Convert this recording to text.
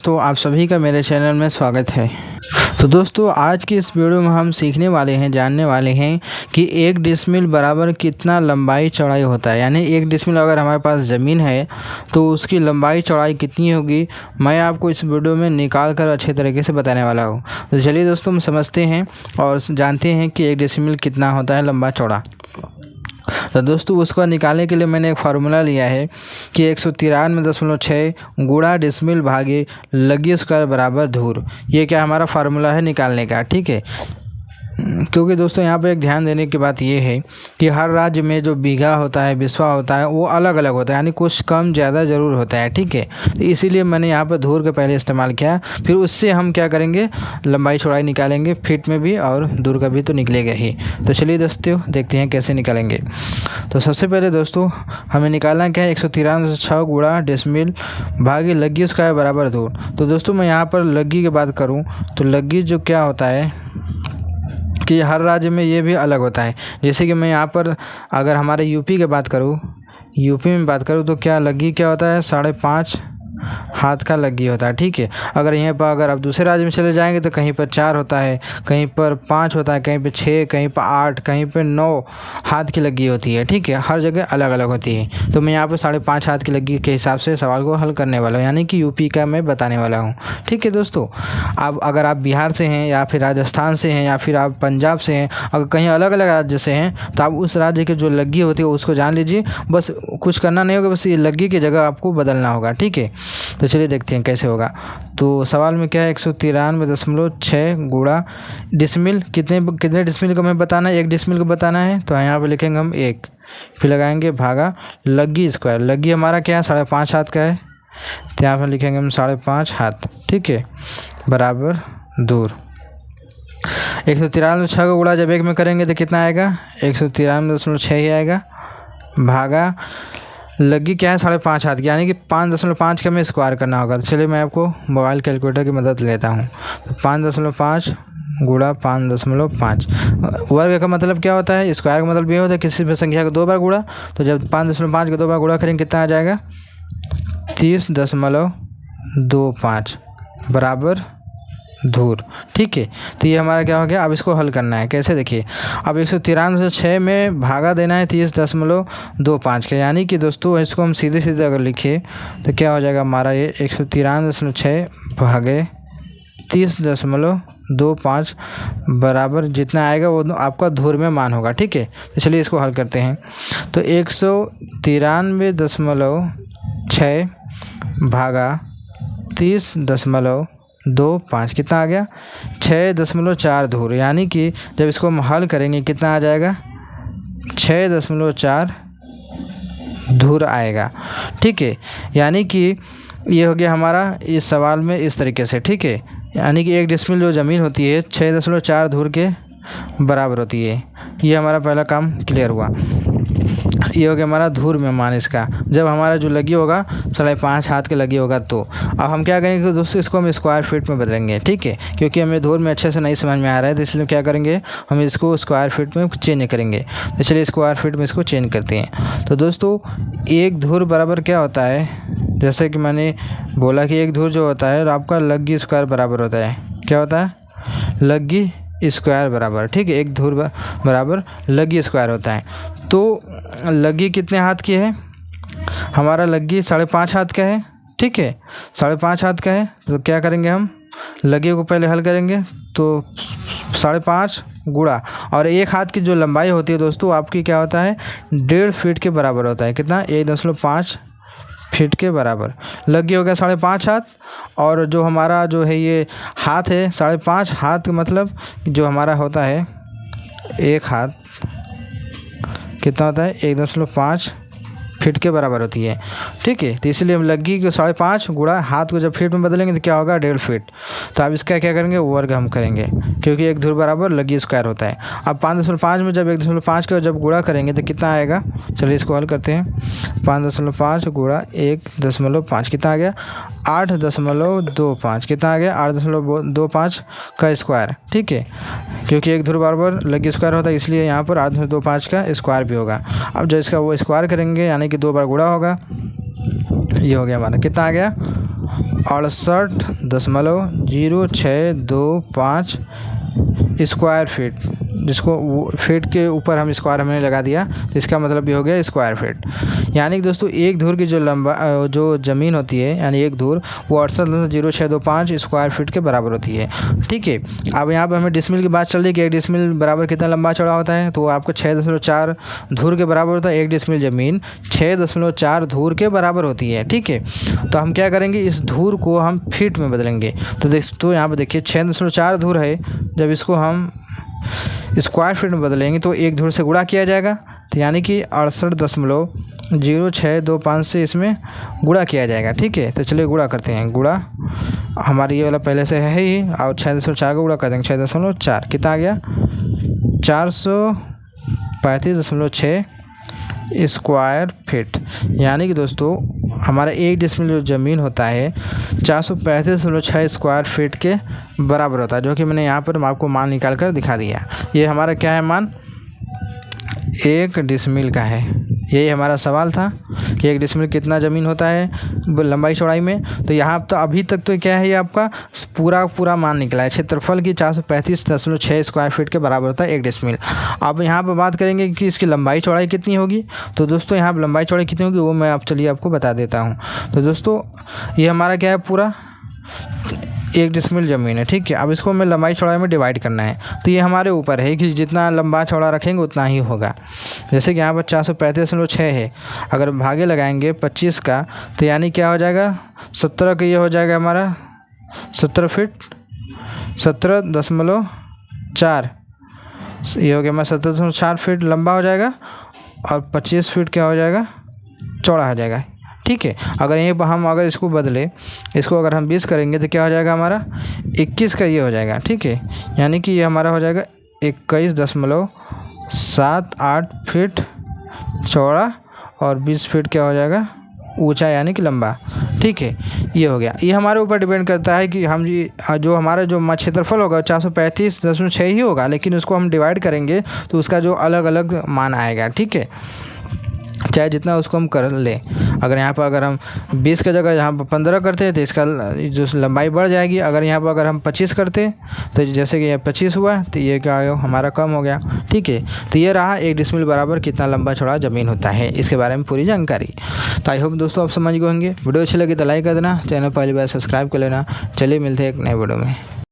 तो आप सभी का मेरे चैनल में स्वागत है। तो दोस्तों आज की इस वीडियो में हम सीखने वाले हैं, जानने वाले हैं कि एक डिसमिल बराबर कितना लंबाई चौड़ाई होता है। यानी एक डिसमिल अगर हमारे पास ज़मीन है तो उसकी लंबाई चौड़ाई कितनी होगी, मैं आपको इस वीडियो में निकाल कर अच्छे तरीके से बताने वाला हूँ। तो चलिए दोस्तों हम समझते हैं और जानते हैं कि एक डिसमिल कितना होता है लंबा चौड़ा। तो दोस्तों उसको निकालने के लिए मैंने एक फार्मूला लिया है कि 193.6 गुणा डिसमिल भागे लगी स्क्वायर बराबर धूर। ये क्या हमारा फार्मूला है निकालने का, ठीक है। क्योंकि दोस्तों यहाँ पे एक ध्यान देने की बात ये है कि हर राज्य में जो बीघा होता है, बिस्वा होता है, वो अलग अलग होता है, यानी कुछ कम ज़्यादा ज़रूर होता है, ठीक है। तो इसीलिए मैंने यहाँ पर धूर का पहले इस्तेमाल किया, फिर उससे हम क्या करेंगे, लंबाई चौड़ाई निकालेंगे, फीट में भी और दूर का भी तो निकलेगा ही। तो चलिए दोस्तों देखते हैं कैसे निकालेंगे। तो सबसे पहले दोस्तों हमें निकालना क्या है, 193.6 गुणा डिसमिल भागे लगी स्क्वायर बराबर धूर। तो दोस्तों मैं यहाँ पर लगी की बात करूँ तो लगी जो क्या होता है कि हर राज्य में ये भी अलग होता है। जैसे कि मैं यहाँ पर अगर हमारे यूपी की बात करूँ, यूपी में बात करूँ तो क्या लगी क्या होता है, 5.5 हाथ का लगी होता है, ठीक है। अगर यहाँ पर अगर आप दूसरे राज्य में चले जाएंगे तो कहीं पर 4 होता है, कहीं पर 5 होता है, कहीं पर 6, कहीं पर 8, कहीं पर 9 हाथ की लगी होती है, ठीक है। हर जगह अलग अलग होती है। तो मैं यहाँ पर 5.5 हाथ की लगी के हिसाब से सवाल को हल करने वाला हूँ, यानी कि यूपी का मैं बताने वाला हूँ, ठीक है दोस्तों। अब अगर आप बिहार से हैं या फिर राजस्थान से हैं या फिर आप पंजाब से हैं, अगर कहीं अलग अलग राज्य से हैं तो आप उस राज्य की जो लगी होती है उसको जान लीजिए। बस कुछ करना नहीं होगा, बस ये लगी की जगह आपको बदलना होगा, ठीक है। तो चलिए देखते हैं कैसे होगा। तो सवाल में क्या है, 193.6 गुणा डिसमिल, कितने डिसमिल को हमें बताना है, एक डिसमिल को बताना है। तो यहाँ पे लिखेंगे हम 1, फिर लगाएंगे भागा लगी स्क्वायर। लगी हमारा क्या है, 5.5 हाथ का है, तो यहाँ पर लिखेंगे हम 5.5 हाथ, ठीक है, बराबर दूर। 193.6 का गुणा जब 1 में करेंगे तो कितना आएगा, 193.6 ही आएगा, भागा लगी क्या है 5.5 हाथ की, यानी कि 5.5 का हमें स्क्वायर करना होगा। तो चलिए मैं आपको मोबाइल कैलकुलेटर की मदद लेता हूँ। तो 5.5 गुणा 5.5 वर्ग का मतलब क्या होता है, स्क्वायर का मतलब ये होता है किसी भी संख्या को 2 बार गुणा। तो जब 5.5 को 2 बार गुणा करेंगे कितना आ जाएगा, 30.25 बराबर धूर, ठीक है। तो ये हमारा क्या हो गया। अब इसको हल करना है, कैसे देखिए। अब 193.6 में भागा देना है 30.25 का, यानी कि दोस्तों इसको हम सीधे सीधे अगर लिखे तो क्या हो जाएगा हमारा, ये 193.6 भागे 30.25 बराबर जितना आएगा वो आपका धूर में मान होगा, ठीक है। तो चलिए इसको हल करते हैं। तो 193.6 भागा 30.25 कितना आ गया, 6.4 धूर। यानी कि जब इसको हम हल करेंगे कितना आ जाएगा, 6.4 धूर आएगा, ठीक है। यानी कि ये हो गया हमारा इस सवाल में इस तरीके से, ठीक है। यानी कि एक डिसमिल जो ज़मीन होती है 6.4 धूर के बराबर होती है। ये हमारा पहला काम क्लियर हुआ। ये हो गया हमारा धूर में मान इसका। जब हमारा जो लगी होगा 5.5 हाथ के लगी होगा तो अब हम क्या करेंगे कि दोस्तों इसको हम स्क्वायर फीट में बदलेंगे, ठीक है। क्योंकि हमें धूर में अच्छे से नहीं समझ में आ रहा है तो इसलिए क्या करेंगे, हम इसको स्क्वायर फीट में चेंज करेंगे। तो चलिए स्क्वायर फीट में इसको चेंज करते हैं। तो दोस्तों एक धूर बराबर क्या होता है, जैसे कि मैंने बोला कि एक धूर जो होता है तो आपका लगी स्क्वायर बराबर होता है, क्या होता है, लगी स्क्वायर बराबर, ठीक है। एक धूर बराबर लगी स्क्वायर होता है। तो लगी कितने हाथ की है, हमारा लगी 5.5 हाथ का है, ठीक है, 5.5 हाथ का है। तो क्या करेंगे, हम लगी को पहले हल करेंगे। तो 5.5 गुणा और 1 हाथ की जो लंबाई होती है दोस्तों आपकी क्या होता है, 1.5 फीट के बराबर होता है। कितना, 1.5 फीट के बराबर। लगी हो गया 5.5 हाथ, और जो हमारा जो है ये हाथ है 5.5 हाथ का मतलब जो हमारा होता है 1 हाथ कितना होता है, 1.5 फीट के बराबर होती है, ठीक है। तो इसलिए हम लगी को 5.5 गुणा हाथ को जब फीट में बदलेंगे तो क्या होगा, 1.5 फीट। तो अब इसका क्या करेंगे, वर्ग हम करेंगे, क्योंकि एक धूर बराबर लगी स्क्वायर होता है। अब 5.5 में जब 1.5 का जब गुणा करेंगे तो कितना आएगा, चलिए इसको हल करते हैं। 5.5 गुणा 1.5 कितना आ गया, 8.25 कितना आ गया, 8.25 का स्क्वायर, ठीक है। क्योंकि एक धुर बराबर लगी स्क्वायर होता है इसलिए यहाँ पर 8.25 का स्क्वायर भी होगा। अब जब इसका वो स्क्वायर करेंगे यानी कि 2 बार गुणा होगा, ये हो गया हमारा कितना आ गया 68.0625 स्क्वायर फीट, जिसको फीट के ऊपर हम स्क्वायर हमने लगा दिया, तो इसका मतलब ये हो गया स्क्वायर फीट। यानी कि दोस्तों एक धूर की जो ज़मीन होती है, यानी एक धूर, वो 68.0625 स्क्वायर फीट के बराबर होती है। ठीक है, अब यहाँ पर हमें डिसमिल की बात चल रही है कि एक डिसमिल बराबर कितना लंबा चौड़ा होता है, तो आपको 6.4 धूर के बराबर होता है। एक डिसमिल ज़मीन 6.4 धूर के बराबर होती है। ठीक है, तो हम क्या करेंगे, इस धूर को हम फीट में बदलेंगे। तो यहाँ पर देखिए 6.4 धूर है, जब इसको हम स्क्वायर फीट में बदलेंगे तो एक धूर से गुणा किया जाएगा, तो यानी कि 68.0625 से इसमें गुणा किया जाएगा। ठीक है, तो चलिए गुणा करते हैं। गुणा हमारी ये वाला पहले से है ही, और 6.4 को गुणा कर देंगे 6.4, कितना आ गया 435.6 स्क्वायर फीट। यानी कि दोस्तों हमारा एक डिसमिल जो ज़मीन होता है 435.6 स्क्वायर फीट के बराबर होता है, जो कि मैंने यहाँ पर आपको मान निकाल कर दिखा दिया। ये हमारा क्या है, मान एक डिसमिल का है। यही हमारा सवाल था कि एक डिसमिल कितना ज़मीन होता है लंबाई चौड़ाई में। तो यहाँ तो अभी तक तो क्या है, ये आपका पूरा मान निकला है। क्षेत्रफल की 435.6 स्क्वायर फीट के बराबर होता है एक डिसमिल। अब यहाँ पर बात करेंगे कि इसकी लंबाई चौड़ाई कितनी होगी। तो दोस्तों यहाँ पर लंबाई चौड़ाई कितनी होगी वो मैं चलिए आपको बता देता हूँ। तो दोस्तों ये हमारा क्या है, पूरा एक डिसमिल ज़मीन है। ठीक है, अब इसको हमें लंबाई चौड़ाई में डिवाइड करना है, तो ये हमारे ऊपर है कि जितना लंबा चौड़ा रखेंगे उतना ही होगा। जैसे कि यहाँ पर 435.6 है, अगर भागे लगाएंगे 25 का, तो यानी क्या हो जाएगा 17 का, ये हो जाएगा हमारा 17 फीट 17.4, ये हो गया हमारा 17.4 फीट लंबा हो जाएगा, और 25 फीट क्या हो जाएगा, चौड़ा हो जाएगा। ठीक है, अगर यहीं पर हम अगर इसको बदले, इसको अगर हम 20 करेंगे तो क्या हो जाएगा हमारा 21 का ये हो जाएगा। ठीक है, यानी कि ये हमारा हो जाएगा 21.78 फीट चौड़ा, और 20 फीट क्या हो जाएगा ऊंचा, यानी कि लंबा। ठीक है, ये हो गया। ये हमारे ऊपर डिपेंड करता है कि हम जो हमारा जो क्षेत्रफल होगा 435.6 ही होगा, लेकिन उसको हम डिवाइड करेंगे तो उसका जो अलग अलग मान आएगा। ठीक है, चाहे जितना उसको हम कर लें। अगर यहाँ पर अगर हम 20 की जगह यहाँ पर 15 करते हैं तो इसका जो लंबाई बढ़ जाएगी। अगर यहाँ पर अगर हम 25 करते तो जैसे कि ये 25 हुआ, तो ये क्या हमारा कम हो गया। ठीक है, तो ये रहा एक डिसमिल बराबर कितना लंबा चौड़ा ज़मीन होता है, इसके बारे में पूरी जानकारी। तो आई होप दोस्तों आप समझ गए होंगे। वीडियो अच्छी लगी तो लाइक कर देना, चैनल पहली बार सब्सक्राइब कर लेना। चलिए मिलते हैं एक नए वीडियो में।